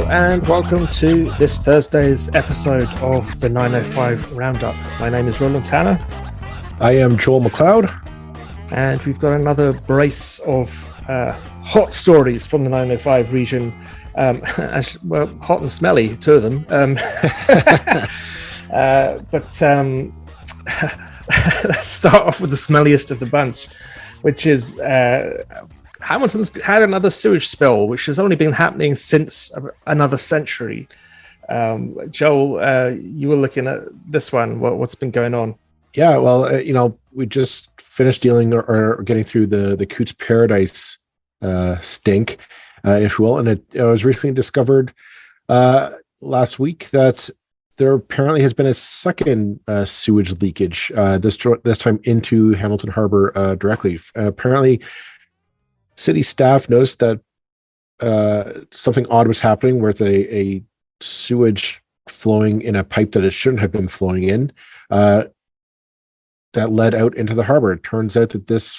and welcome to this Thursday's episode of the 905 Roundup. My name is Roland Tanner. I am Joel McLeod. And we've got another brace of hot stories from the 905 region. Well, hot and smelly, two of them. But let's start off with the smelliest of the bunch, which is Hamilton's had another sewage spill, which has only been happening since another century. Joel, you were looking at this one. What's been going on? Yeah, well, we just finished dealing or getting through the Coots Paradise stink, if you will, and it was recently discovered last week that there apparently has been a second sewage leakage, this time into Hamilton Harbour directly. Apparently, city staff noticed that something odd was happening with a sewage flowing in a pipe that it shouldn't have been flowing in, that led out into the harbor. It turns out that this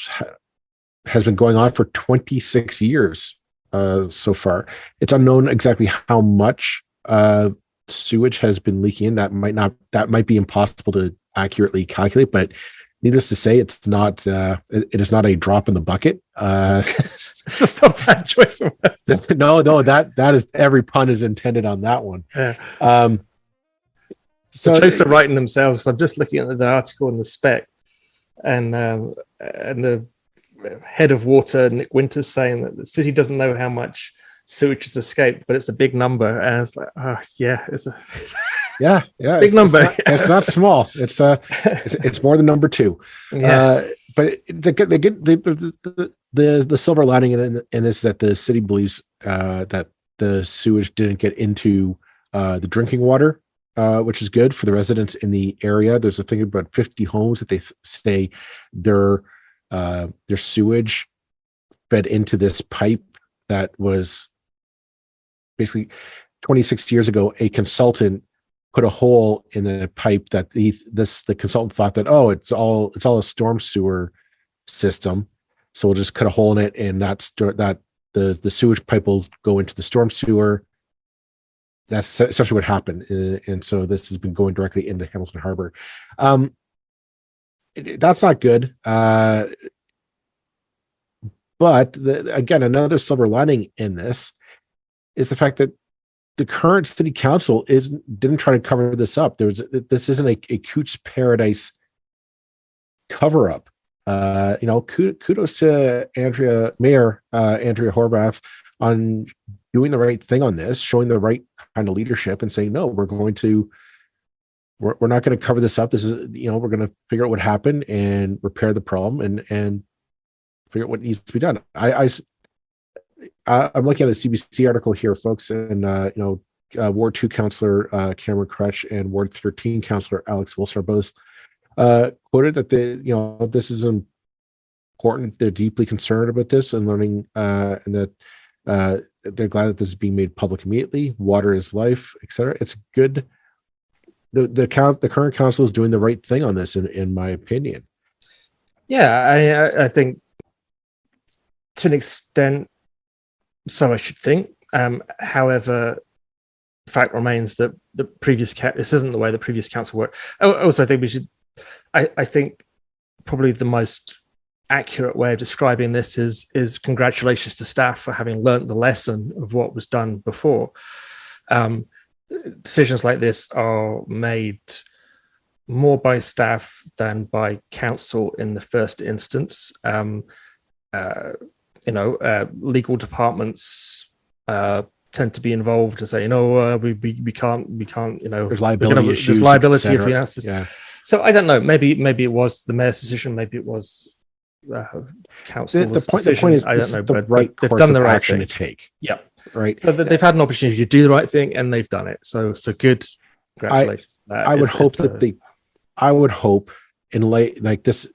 has been going on for 26 years so far. It's unknown exactly how much sewage has been leaking in. That might be impossible to accurately calculate, but needless to say, it is not a drop in the bucket. That's not a bad choice of words. No, that is, every pun is intended on that one. Yeah. So the jokes are writing themselves. I'm just looking at the article and the spec, and the head of water, Nick Winters, saying that the city doesn't know how much sewage has escaped, but it's a big number. And it's like, it's a big number. It's not small. It's more than number two. Yeah. But the silver lining in this is that the city believes that the sewage didn't get into the drinking water, which is good for the residents in the area. There's a thing about 50 homes that they say their sewage fed into this pipe that was basically 26 years ago. A consultant put a hole in the pipe that the consultant thought that, it's all a storm sewer system, so we'll just cut a hole in it, and that the sewage pipe will go into the storm sewer. That's essentially what happened, and so this has been going directly into Hamilton Harbour. That's not good. But again, another silver lining in this is the fact that the current city council didn't try to cover this up. This isn't a Coots Paradise cover up. Kudos to Mayor Andrea Horvath on doing the right thing on this, showing the right kind of leadership, and saying, no, we're not going to cover this up. This is, we're going to figure out what happened and repair the problem and figure out what needs to be done. I'm looking at a CBC article here, folks, and Ward 2 Councillor Cameron Crutch and Ward 13 Councillor Alex Wilson are both quoted that this is important. They're deeply concerned about this and learning, and that they're glad that this is being made public immediately. Water is life, etc. It's good. The current council is doing the right thing on this, in my opinion. Yeah, I think to an extent, so I should think. However, the fact remains that the previous this isn't the way the previous council worked. Also, I think we should. I think probably the most accurate way of describing this is congratulations to staff for having learnt the lesson of what was done before. Decisions like this are made more by staff than by council in the first instance. Legal departments tend to be involved and say, we can't, there's liability issues. There's liability if we announce this. Yeah. So I don't know. Maybe it was the mayor's decision. Maybe it was council's decision. The point is, I don't know. The but right they've course done the of right action thing to take. Yeah. Right. So they've had an opportunity to do the right thing, and they've done it. So good. Congratulations. I would hope in late like this.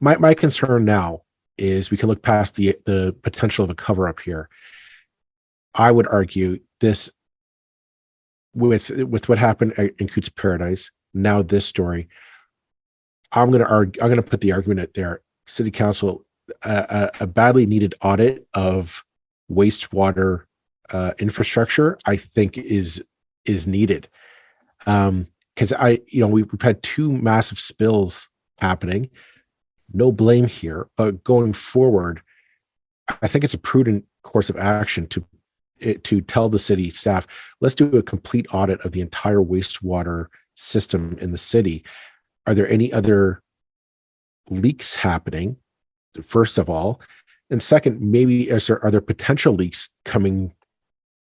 My concern now is we can look past the potential of a cover up here. I would argue this with what happened in Coots Paradise. Now this story, I'm going to put the argument out there. City Council, a badly needed audit of wastewater infrastructure, I think is needed. Because we've had two massive spills happening. No blame here, but going forward, I think it's a prudent course of action to tell the city staff, let's do a complete audit of the entire wastewater system in the city. Are there any other leaks happening, first of all? And second, maybe are there potential leaks coming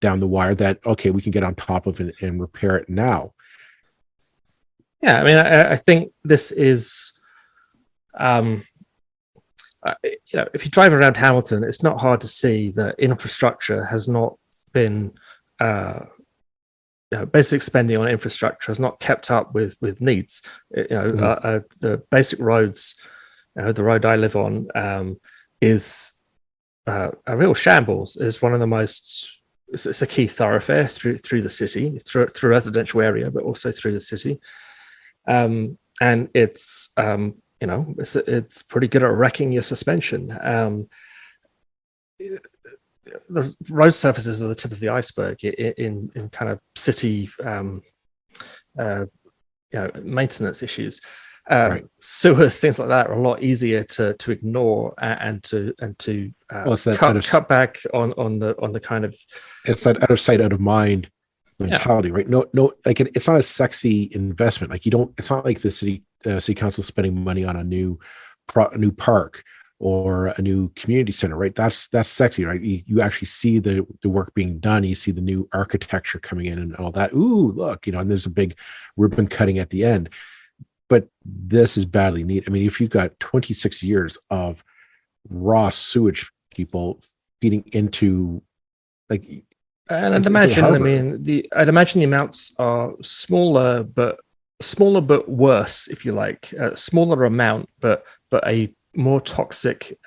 down the wire that, okay, we can get on top of and repair it now? Yeah, I mean, I think this is, if you drive around Hamilton, it's not hard to see that infrastructure has not been, basic spending on infrastructure has not kept up with needs. The basic roads, the road I live on, is a real shambles. It's one of the most. It's a key thoroughfare through the city, through residential area, but also through the city. And it's it's pretty good at wrecking your suspension. The road surfaces are the tip of the iceberg in kind of city maintenance issues. Right. Sewers, things like that, are a lot easier to ignore and to cut back on the kind of. It's that out of sight, out of mind mentality, right? No, like it's not a sexy investment. Like it's not like the city council spending money on a new park or a new community center, right? That's sexy, right? You actually see the work being done. You see the new architecture coming in and all that. Ooh, look, and there's a big ribbon cutting at the end. But this is badly needed. I mean, if you've got 26 years of raw sewage people feeding into, like, and I'd imagine, I'd imagine the amounts are smaller but worse, if you like, smaller amount, but a more toxic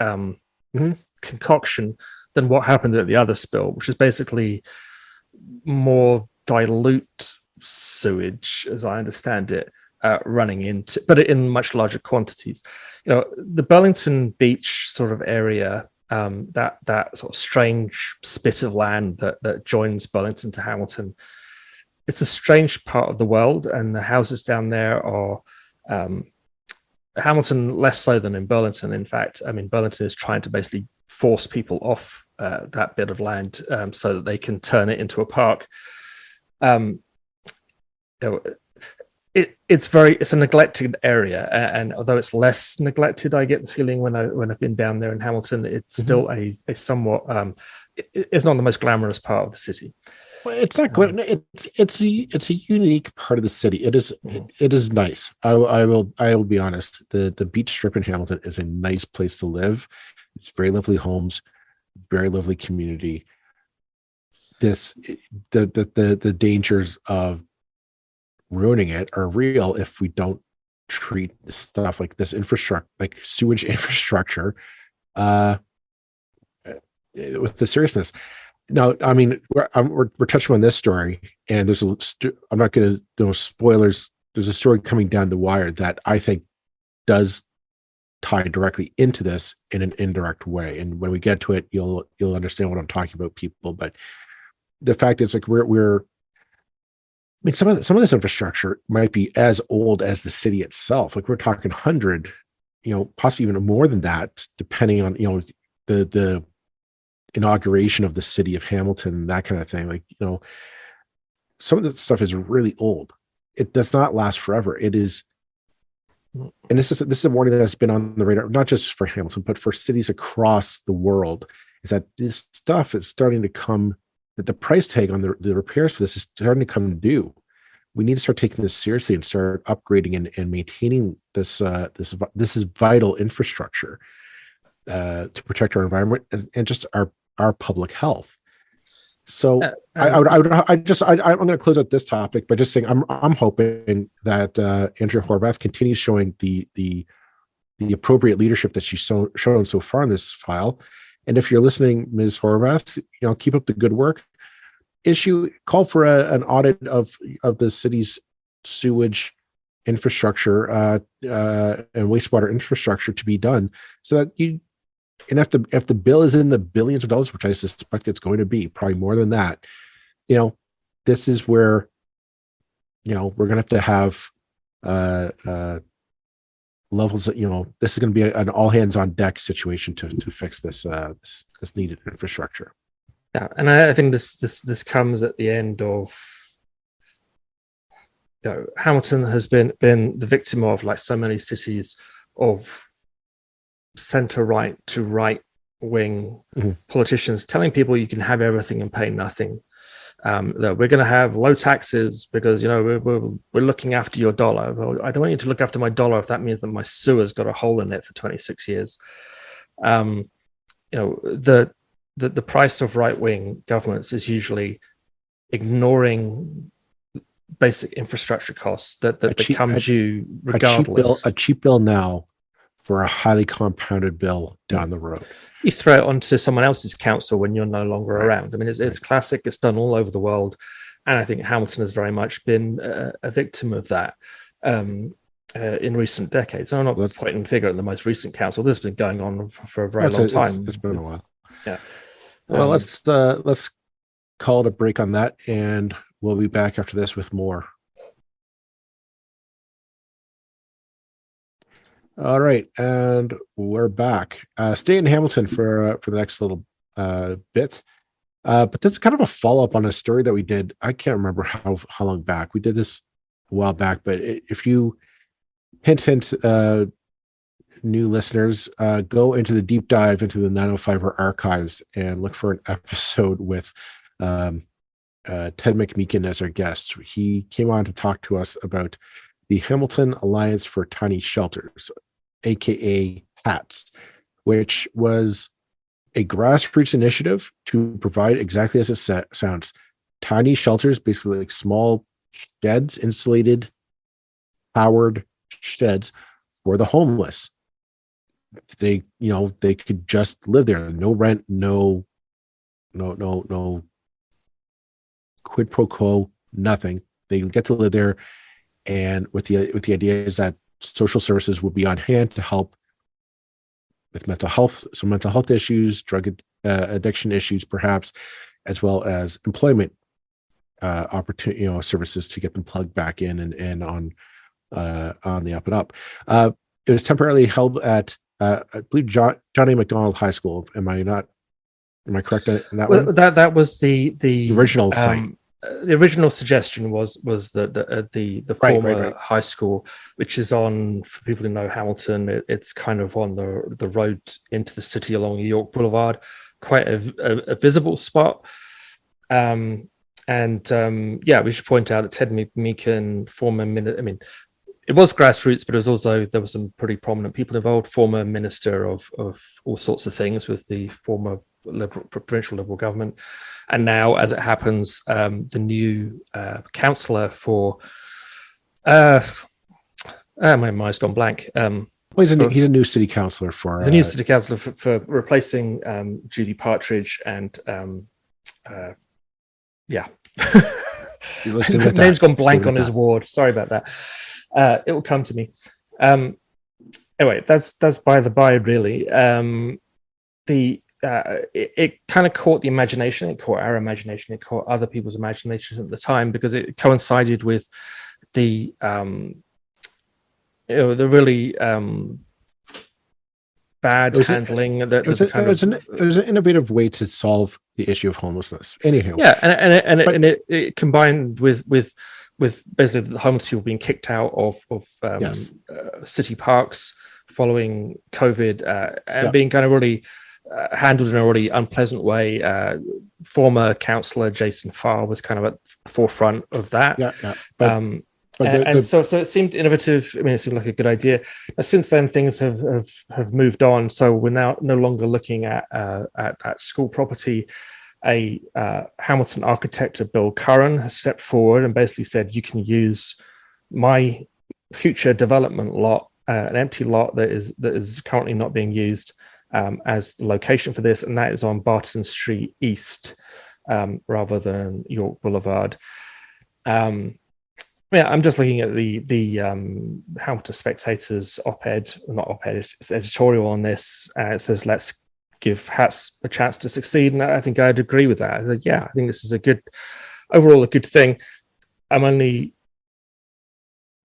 concoction than what happened at the other spill, which is basically more dilute sewage, as I understand it, running into, but in much larger quantities. The Burlington Beach sort of area, that sort of strange spit of land that joins Burlington to Hamilton. It's a strange part of the world, and the houses down there are Hamilton less so than in Burlington. In fact, I mean, Burlington is trying to basically force people off that bit of land so that they can turn it into a park. It's a neglected area, and although it's less neglected, I get the feeling when I've been down there in Hamilton, it's still a somewhat it's not the most glamorous part of the city. Well, it's not it's a unique part of the city. It is nice. I will be honest. The beach strip in Hamilton is a nice place to live. It's very lovely homes, very lovely community. The dangers of ruining it are real if we don't treat stuff like this infrastructure, like sewage infrastructure, with the seriousness. Now, I mean, we're touching on this story, and I'm not going to do spoilers. There's a story coming down the wire that I think does tie directly into this in an indirect way. And when we get to it, you'll understand what I'm talking about, people. But the fact is, like, I mean, some of this infrastructure might be as old as the city itself. Like, we're talking 100, possibly even more than that, depending on the inauguration of the city of Hamilton, that kind of thing. Like, some of that stuff is really old. It does not last forever. It is, and this is a warning that's been on the radar, not just for Hamilton, but for cities across the world, is that this stuff is starting to come. That the price tag on the repairs for this is starting to come due. We need to start taking this seriously and start upgrading and maintaining this is vital infrastructure to protect our environment and just our public health. So I'm going to close out this topic by just saying I'm hoping that Andrea Horvath continues showing the appropriate leadership that she's shown so far in this file. And if you're listening, Ms. Horvath, keep up the good work. Call for an audit of the city's sewage infrastructure and wastewater infrastructure to be done, so that you And if the bill is in the billions of dollars, which I suspect it's going to be, probably more than that, this is where, we're going to have levels that, this is going to be an all hands on deck situation to fix this needed infrastructure. Yeah, and I think this comes at the end of, Hamilton has been the victim of, like so many cities, of center right to right wing politicians telling people you can have everything and pay nothing. That we're going to have low taxes because we're looking after your dollar. Well, I don't want you to look after my dollar if that means that my sewer's got a hole in it for 26 years. The price of right wing governments is usually ignoring basic infrastructure costs that become due regardless. A cheap bill now for a highly compounded bill down the road. You throw it onto someone else's council when you're no longer around. I mean, it's classic. It's done all over the world, and I think Hamilton has very much been a victim of that in recent decades. I'm not pointing the figure at the most recent council. This has been going on for a very long time. It's been a while. Yeah. Well, let's call it a break on that, and we'll be back after this with more. All right, and we're back. Stay in Hamilton for the next little bit, but this is kind of a follow-up on a story that we did. I can't remember how long back we did this, a while back. But if you hint, new listeners, go into the deep dive into the 905 archives and look for an episode with Ted McMeekin as our guest. He came on to talk to us about the Hamilton Alliance for Tiny Shelters, aka HATS, which was a grassroots initiative to provide, exactly as it sounds, tiny shelters, basically like small sheds, insulated, powered sheds for the homeless. They could just live there, no rent, no quid pro quo, nothing. They get to live there. And with the idea is that social services will be on hand to help with mental health issues, drug addiction issues, perhaps, as well as employment opportunity, services to get them plugged back in and on the up and up. It was temporarily held at I believe Johnny McDonald High School. Am I correct in that one? That was the original site. The original suggestion was the former high school, which is on, for people who know Hamilton, it's kind of on the road into the city along York Boulevard, quite a visible spot. We should point out that Ted McMeekin, it was grassroots, but there was some pretty prominent people involved. Former minister of all sorts of things with the former provincial Liberal government, and now, as it happens, the new councillor for my mind's gone blank. He's a new city councillor for the new city councillor for replacing Judy Partridge and name's gone blank on his ward. Sorry about that. It will come to me. Anyway, that's by the by, really. It kind of caught the imagination. It caught our imagination. It caught other people's imaginations at the time because it coincided with the really bad handling. It was an innovative way to solve the issue of homelessness. Anyhow, yeah, and it combined with basically the homeless people being kicked out of city parks following COVID and being kind of really handled in a really unpleasant way. Former councillor Jason Farr was kind of at the forefront of that. So it seemed innovative. I mean, it seemed like a good idea. Since then, things have moved on. So we're now no longer looking at that school property. A Hamilton architect, Bill Curran, has stepped forward and basically said, you can use my future development lot, an empty lot that is currently not being used, as the location for this, and that is on Barton Street East, rather than York Boulevard. I'm just looking at the Hamilton Spectator's op-ed, not op-ed, it's editorial on this. It says, let's give Hats a chance to succeed. And I think I'd agree with that. I said, yeah, I think this is overall a good thing. I'm only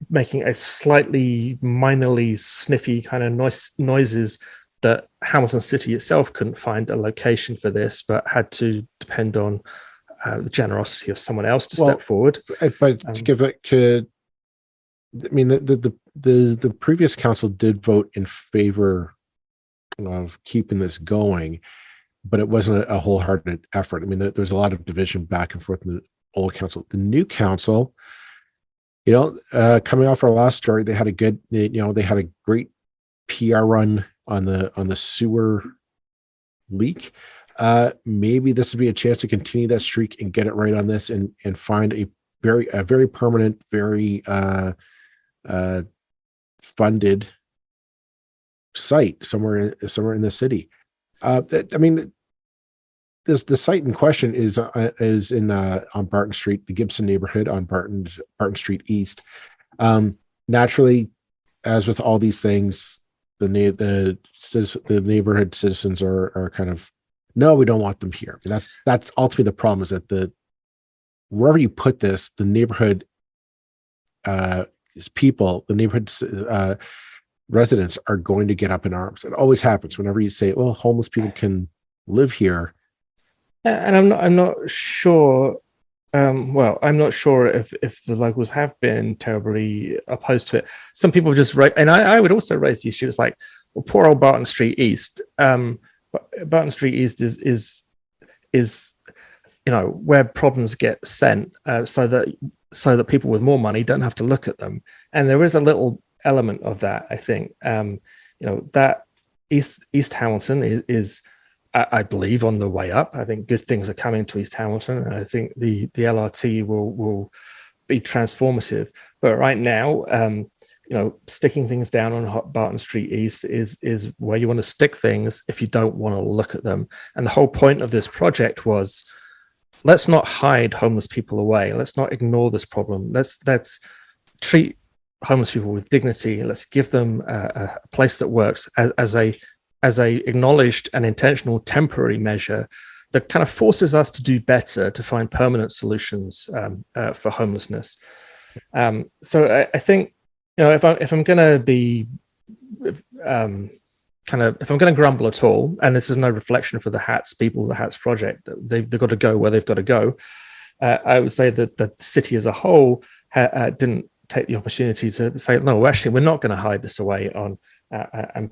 making a slightly minorly sniffy kind of noises that Hamilton City itself couldn't find a location for this, but had to depend on the generosity of someone else to step forward. But to give it to, I mean, the previous council did vote in favor of keeping this going, but it wasn't a wholehearted effort. I mean, there's a lot of division back and forth in the old council. The new council, coming off our last story, they had a great PR run on the sewer leak. Maybe this would be a chance to continue that streak and get it right on this, and find a very permanent, very funded site somewhere in the city. I mean, the site in question is in on Barton Street, the Gibson neighborhood on Barton Street East. Naturally, as with all these things, the neighborhood citizens are kind of, no, we don't want them here. And that's ultimately the problem, is that wherever you put this, the neighborhood people, the neighborhood residents are going to get up in arms. It always happens whenever you say, well, homeless people can live here. And I'm not sure. I'm not sure if the locals have been terribly opposed to it. Some people just and I would also raise the issue. It's like, well, poor old Barton Street East. Barton Street East is where problems get sent, so that people with more money don't have to look at them. And there is a little element of that, I think. That East Hamilton is I believe, on the way up. I think good things are coming to East Hamilton, and I think the LRT will be transformative. But right now, sticking things down on Barton Street East is where you want to stick things if you don't want to look at them. And the whole point of this project was, let's not hide homeless people away. Let's not ignore this problem. Let's treat homeless people with dignity. Let's give them a place that works as a acknowledged and intentional temporary measure that kind of forces us to do better, to find permanent solutions for homelessness. So I think, if I'm going to be if I'm going to grumble at all, and this is no reflection for the Hats people, the Hats project, they've got to go where they've got to go. I would say that the city as a whole didn't take the opportunity to say, no, actually, we're not going to hide this away and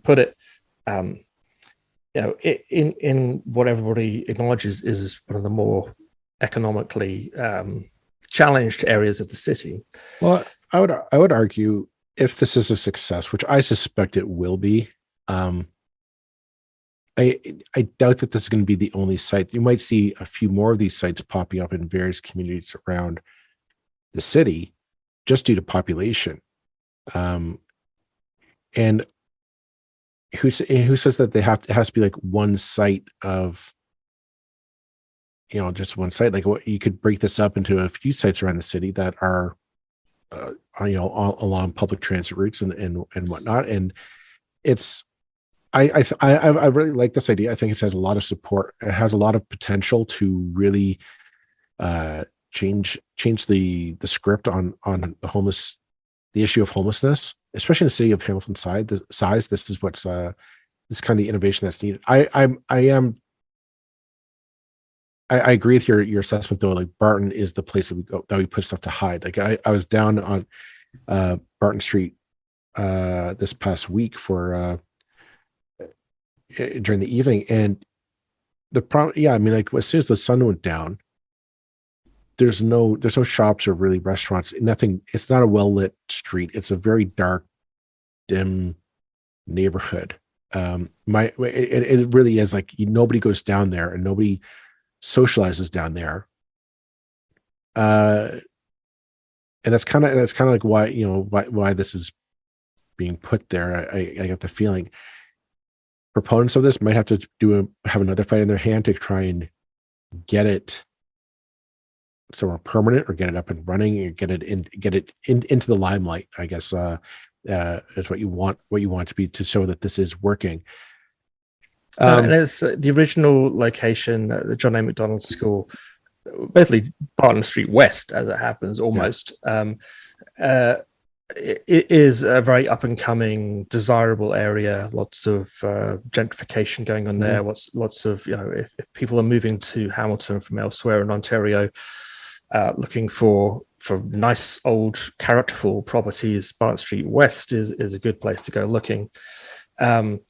put it, in what everybody acknowledges is one of the more economically challenged areas of the city. Well, I would argue, if this is a success, which I suspect it will be, I doubt that this is going to be the only site. You might see a few more of these sites popping up in various communities around the city, just due to population. And who says that it has to be like one site of, just one site? Like, what, you could break this up into a few sites around the city that are, all along public transit routes and whatnot. And it's, I really like this idea. I think it has a lot of support. It has a lot of potential to really change the script on the issue of homelessness, especially in the city of Hamilton size. This is what's this is kind of the innovation that's needed. I agree with your assessment, though. Like, Barton is the place that we put stuff to hide. Like, I was down on Barton Street this past week for during the evening, and the problem, like, as soon as the sun went down, there's no shops or really restaurants, nothing. It's not a well lit street. It's a very dark, dim neighborhood. It really is like, nobody goes down there and nobody socializes down there. And that's kind of like why this is being put there. I get the feeling proponents of this might have to have another fight in their hand to try and get it somewhere permanent, or get it up and running, or get it into the limelight, I guess, is what you want to be, to show that this is working. And it's the original location, the John A. Macdonald School, basically Barton Street West, as it happens, almost. It is a very up and coming, desirable area. Lots of gentrification going on there. Lots of, if people are moving to Hamilton from elsewhere in Ontario, looking for nice old characterful properties, Barton Street West is a good place to go looking. And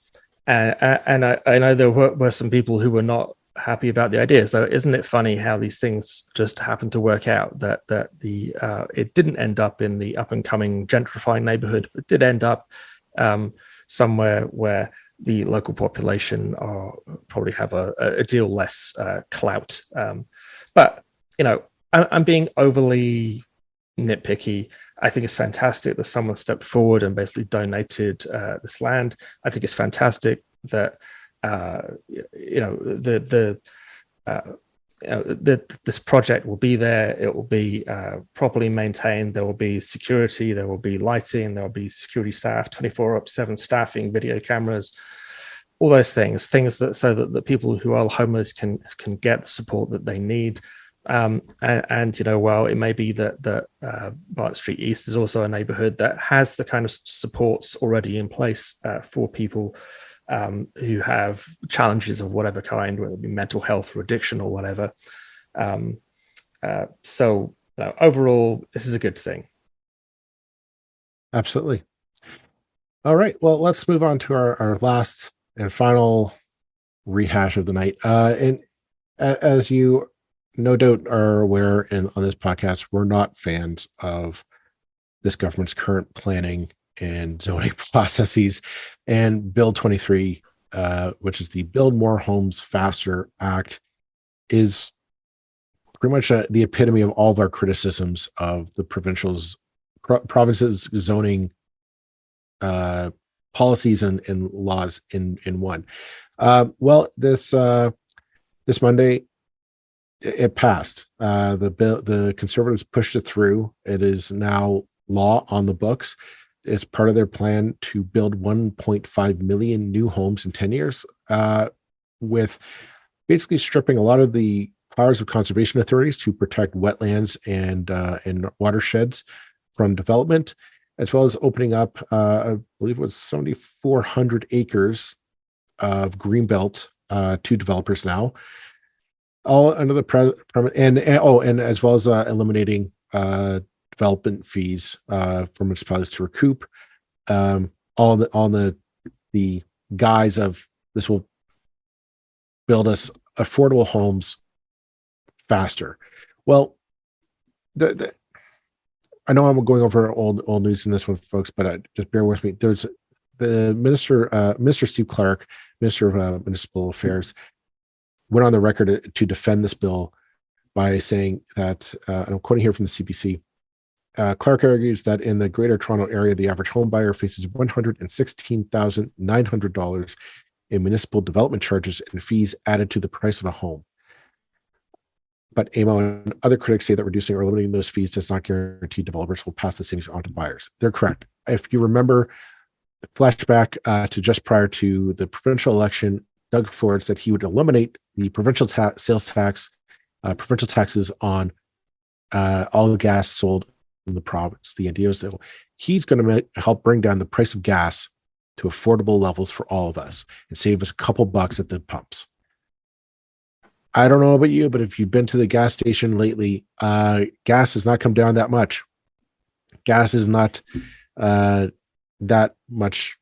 I know there were some people who were not happy about the idea. So isn't it funny how these things just happen to work out, that it didn't end up in the up and coming gentrifying neighborhood, but did end up somewhere where the local population probably have a deal less clout. But I'm being overly nitpicky. I think it's fantastic that someone stepped forward and basically donated this land. I think it's fantastic that this project will be there. It will be properly maintained. There will be security. There will be lighting. There will be security staff, 24/7 staffing, video cameras, all those things that so that the people who are homeless can get the support that they need. And while it may be that Barton Street East is also a neighborhood that has the kind of supports already in place for people who have challenges of whatever kind, whether it be mental health or addiction or whatever. So overall, this is a good thing. Absolutely. All right. Well, let's move on to our last and final rehash of the night. And as you no doubt are aware, and on this podcast, we're not fans of this government's current planning and zoning processes. And Bill 23, which is the Build More Homes Faster Act, is pretty much the epitome of all of our criticisms of the province's zoning policies and laws in one. Well, this Monday, it passed. The Conservatives pushed it through. It is now law on the books. It's part of their plan to build 1.5 million new homes in 10 years, with basically stripping a lot of the powers of conservation authorities to protect wetlands and watersheds from development, as well as opening up, I believe it was 7,400 acres of Greenbelt to developers now, all under the and as well as eliminating development fees for municipalities to recoup, on the guise of this will build us affordable homes faster. Well, I know I'm going over old news in this one, folks, but just bear with me. There's the Minister Steve Clark, Minister of Municipal Affairs, went on the record to defend this bill by saying that, and I'm quoting here from the CBC, Clark argues that in the Greater Toronto Area, the average home buyer faces $116,900 in municipal development charges and fees added to the price of a home. But AMO and other critics say that reducing or eliminating those fees does not guarantee developers will pass the savings on to buyers. They're correct. If you remember, flashback to just prior to the provincial election, Doug Ford said he would eliminate the provincial sales tax, provincial taxes on all the gas sold in the province. The idea is that he's going to help bring down the price of gas to affordable levels for all of us and save us a couple bucks at the pumps. I don't know about you, but if you've been to the gas station lately, gas has not come down that much. Gas is not that much.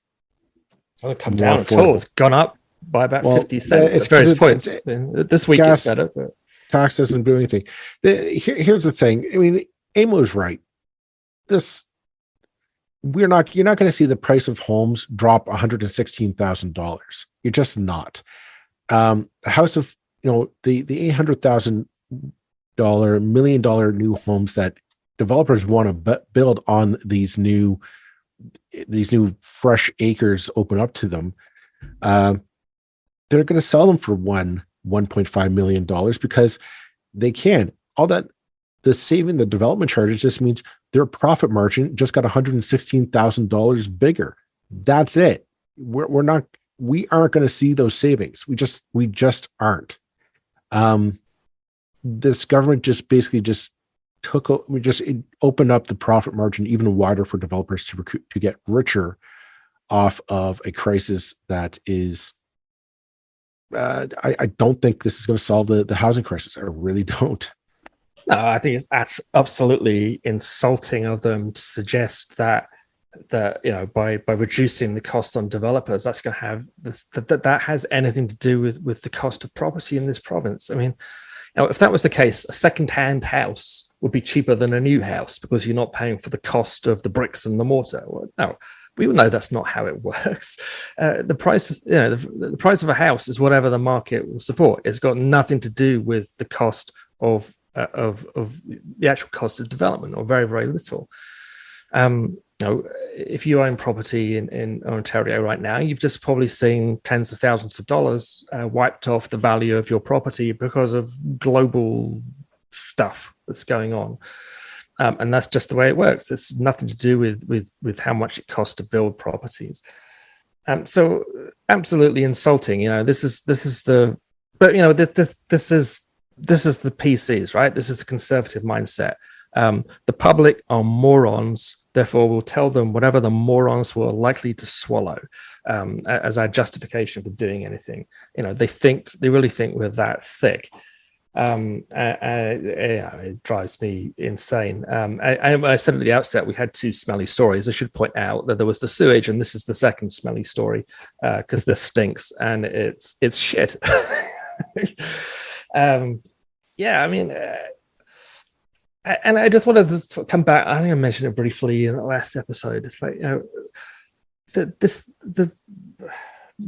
Well, it come down at all. It's gone up by about 50 cents at various points. This week it's better. But tax doesn't do anything. Here's the thing. I mean, Amo's right. You're not going to see the price of homes drop $116,000. You're just not. A house of the $800,000 $1 million new homes that developers want to build on these new fresh acres open up to them. They're going to sell them for $1.5 million because they can. All that, the saving the development charges just means their profit margin just got $116,000 bigger. That's it. We're not we aren't going to see those savings. We just aren't. This government just basically just opened up the profit margin even wider for developers to get richer off of a crisis that is. I don't think this is going to solve the housing crisis. I really don't. No, I think it's absolutely insulting of them to suggest that by reducing the costs on developers, that's going to have that has anything to do with the cost of property in this province. I mean, if that was the case, a second-hand house would be cheaper than a new house because you're not paying for the cost of the bricks and the mortar. Well, no, we all know that's not how it works. The price, the price of a house is whatever the market will support. It's got nothing to do with the cost of the actual cost of development, or very, very little. If you own property in Ontario right now, you've just probably seen tens of thousands of dollars wiped off the value of your property because of global stuff that's going on. And that's just the way it works. It's nothing to do with how much it costs to build properties. So absolutely insulting. This is the PCs, right? This is the conservative mindset. The public are morons. Therefore, we'll tell them whatever the morons were likely to swallow as our justification for doing anything. They really think we're that thick. It drives me insane. I said at the outset we had two smelly stories. I should point out that there was the sewage, and this is the second smelly story because this stinks and it's shit. And I just wanted to come back. I think I mentioned it briefly in the last episode. It's like, the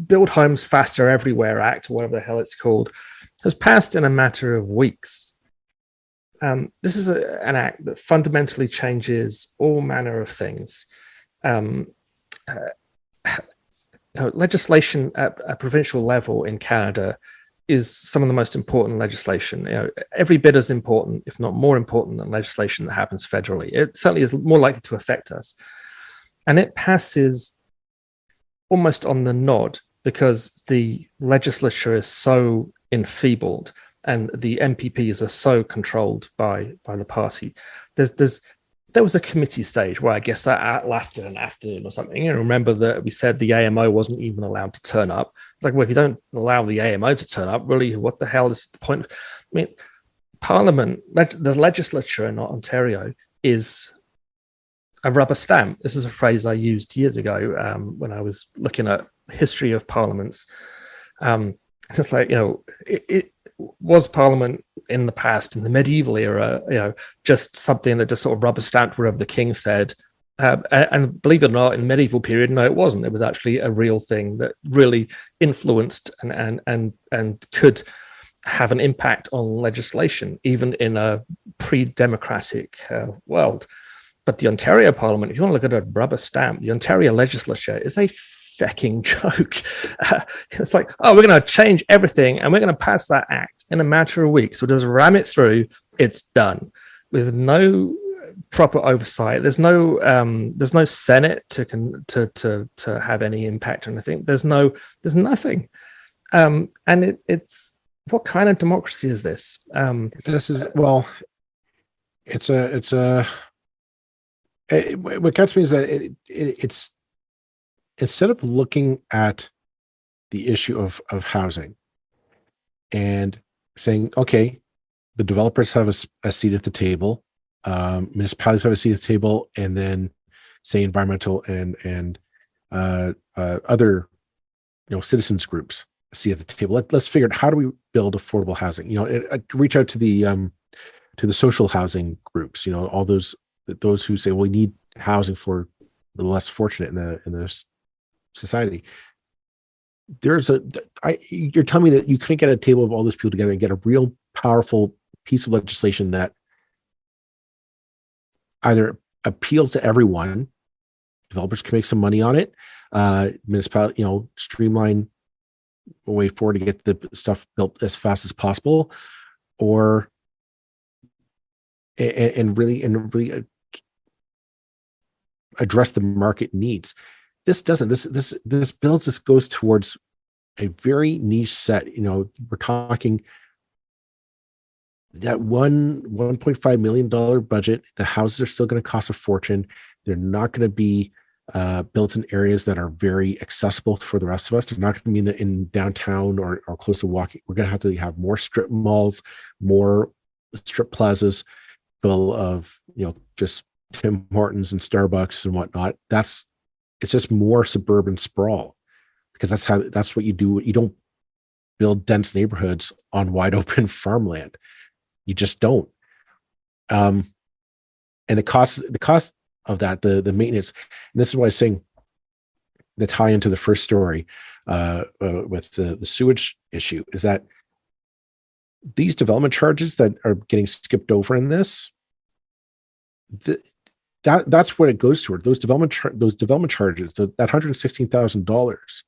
Build Homes Faster Everywhere Act, or whatever the hell it's called, has passed in a matter of weeks. This is an act that fundamentally changes all manner of things. Legislation at a provincial level in Canada is some of the most important legislation. Every bit as important, if not more important, than legislation that happens federally. It certainly is more likely to affect us. And it passes almost on the nod because the legislature is so enfeebled and the MPPs are so controlled by the party. There was a committee stage where I guess that lasted an afternoon or something. Remember that we said the AMO wasn't even allowed to turn up. It's like, well, if you don't allow the AMO to turn up, really, what the hell is the point? I mean, Parliament, the legislature in Ontario is a rubber stamp. This is a phrase I used years ago when I was looking at history of parliaments. It's like, it was Parliament in the past, in the medieval era, just something that just sort of rubber stamped whatever the king said. And believe it or not, in the medieval period, no, it wasn't. It was actually a real thing that really influenced and could have an impact on legislation, even in a pre-democratic world. But the Ontario Parliament, if you want to look at a rubber stamp, the Ontario legislature is a fecking joke. It's like, oh, we're going to change everything and we're going to pass that act in a matter of weeks. We'll just ram it through. It's done with no proper oversight. There's no Senate to have any impact or anything. There's nothing. And it's what kind of democracy is this? This is, well, what gets me is that it's instead of looking at the issue of housing and saying, okay, the developers have a seat at the table, municipalities have a seat at the table, and then say environmental and other citizens groups see at the table. Let's figure out, how do we build affordable housing? Reach out to the social housing groups. All those who say, well, we need housing for the less fortunate in the society. You're telling me that you couldn't get a table of all those people together and get a real powerful piece of legislation that either appeals to everyone, developers can make some money on it, municipality, streamline a way forward to get the stuff built as fast as possible, or and really address the market needs. this doesn't. This builds. This goes towards a very niche set. We're talking that $1.5 million budget. The houses are still going to cost a fortune. They're not going to be built in areas that are very accessible for the rest of us. They're not going to be in downtown or close to walking. We're going to have more strip malls, more strip plazas full of just Tim Hortons and Starbucks and whatnot. It's just more suburban sprawl, because that's what you do. You don't build dense neighborhoods on wide open farmland. You just don't. And the cost of that, the maintenance, and this is why I'm saying the tie into the first story with the sewage issue, is that these development charges that are getting skipped over in this, that's what it goes toward. Those development charges, that $116,000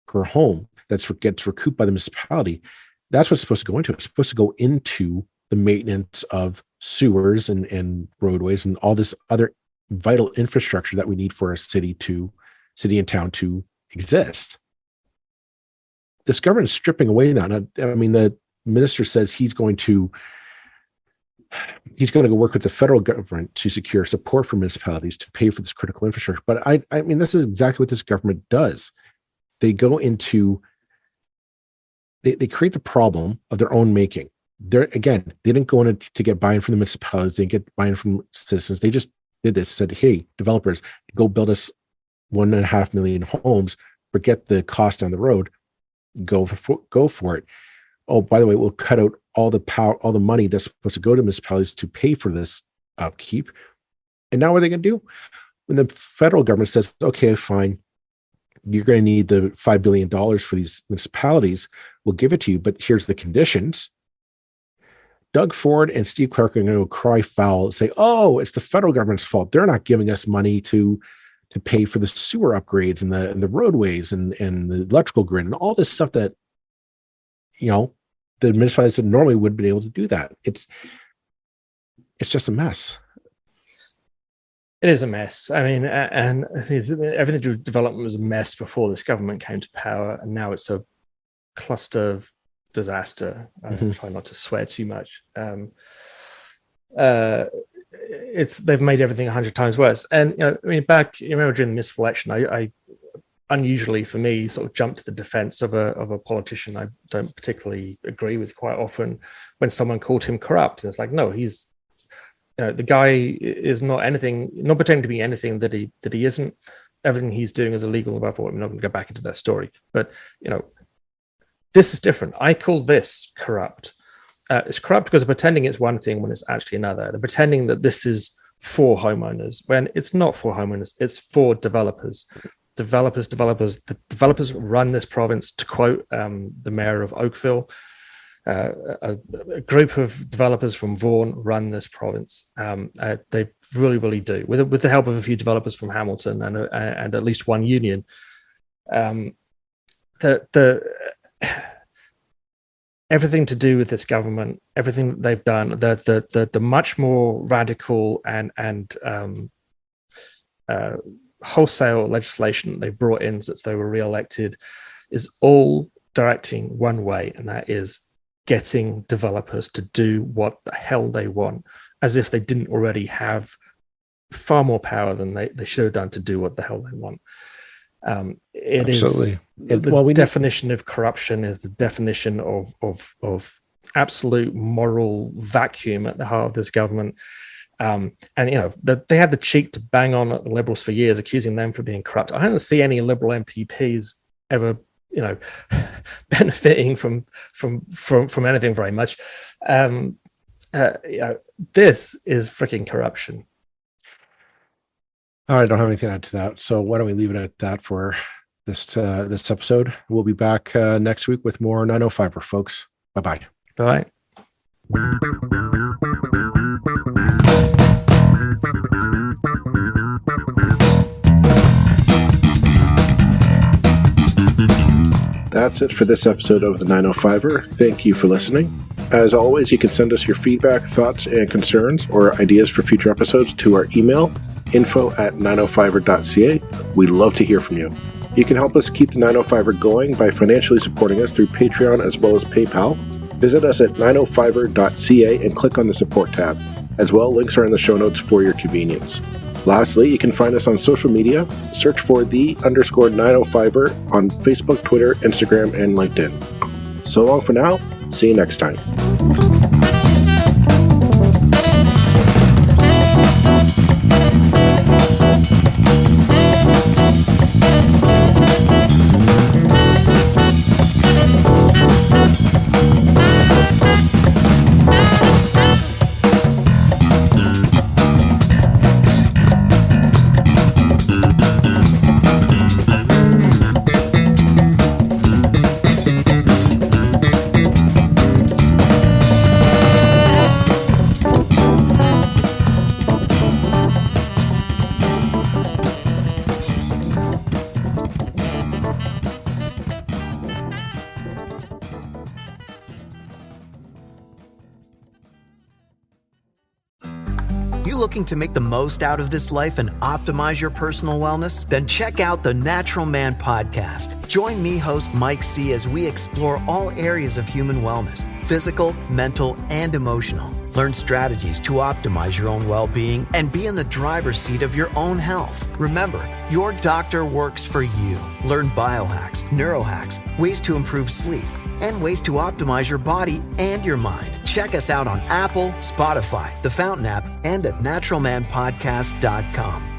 per home gets recouped by the municipality. That's what's supposed to go into. It's supposed to go into the maintenance of sewers and roadways and all this other vital infrastructure that we need for a city and town to exist. This government is stripping away now. I mean, the minister says he's going to go work with the federal government to secure support for municipalities to pay for this critical infrastructure. But I mean, this is exactly what this government does. They go into, they create the problem of their own making. They didn't go in to get buy-in from the municipalities. They didn't get buy-in from citizens. They just did this, said, hey, developers, go build us 1.5 million homes, forget the cost down the road, go for it. Oh, by the way, we'll cut out all the money that's supposed to go to municipalities to pay for this upkeep. And now what are they going to do? When the federal government says, okay, fine, you're going to need the $5 billion for these municipalities, we'll give it to you, but here's the conditions. Doug Ford and Steve Clark are going to cry foul and say, oh, it's the federal government's fault. They're not giving us money to pay for the sewer upgrades and the roadways and the electrical grid and all this stuff that, the municipalities that normally would have been able to do that. It's just a mess. It is a mess. I mean, and everything to do with development was a mess before this government came to power, and now it's a cluster of disaster. I try not to swear too much. They've made everything 100 times worse. And I mean, you remember during the municipal election, I unusually for me sort of jumped to the defense of a politician I don't particularly agree with quite often when someone called him corrupt. And it's like, no, he's the guy is not pretending to be anything that he isn't. Everything he's doing is illegal above all. I'm not going to go back into that story, but this is different. I call this corrupt. It's corrupt because they're pretending it's one thing when it's actually another. They're pretending that this is for homeowners when it's not for homeowners. It's for developers. The developers run this province. To quote the mayor of Oakville, a group of developers from Vaughan run this province. They really, really do, with the help of a few developers from Hamilton and at least one union. Everything to do with this government, everything that they've done, the much more radical and wholesale legislation they brought in since they were re-elected is all directing one way, and that is getting developers to do what the hell they want, as if they didn't already have far more power than they should have done to do what the hell they want. It Absolutely. The definition of corruption is the definition of absolute moral vacuum at the heart of this government. And they had the cheek to bang on at the Liberals for years, accusing them for being corrupt. I don't see any Liberal MPPs ever, benefiting from anything very much. This is freaking corruption. I don't have anything to add to that. So why don't we leave it at that for this episode? We'll be back next week with more 905er, folks. Bye-bye. Bye. That's it for this episode of the 905er. Thank you for listening. As always, you can send us your feedback, thoughts, and concerns or ideas for future episodes to our email, info@905er.ca. We'd love to hear from you. You can help us keep the 905er going by financially supporting us through Patreon as well as PayPal. Visit us at 905er.ca and click on the support tab. As well, links are in the show notes for your convenience. Lastly, you can find us on social media. Search for _905er on Facebook, Twitter, Instagram, and LinkedIn. So long for now. See you next time. Looking to make the most out of this life and optimize your personal wellness? Then check out the Natural Man Podcast. Join me, host Mike C., as we explore all areas of human wellness, physical, mental, and emotional. Learn strategies to optimize your own well-being and be in the driver's seat of your own health. Remember, your doctor works for you. Learn biohacks, neurohacks, ways to improve sleep, and ways to optimize your body and your mind. Check us out on Apple, Spotify, the Fountain app, and at naturalmanpodcast.com.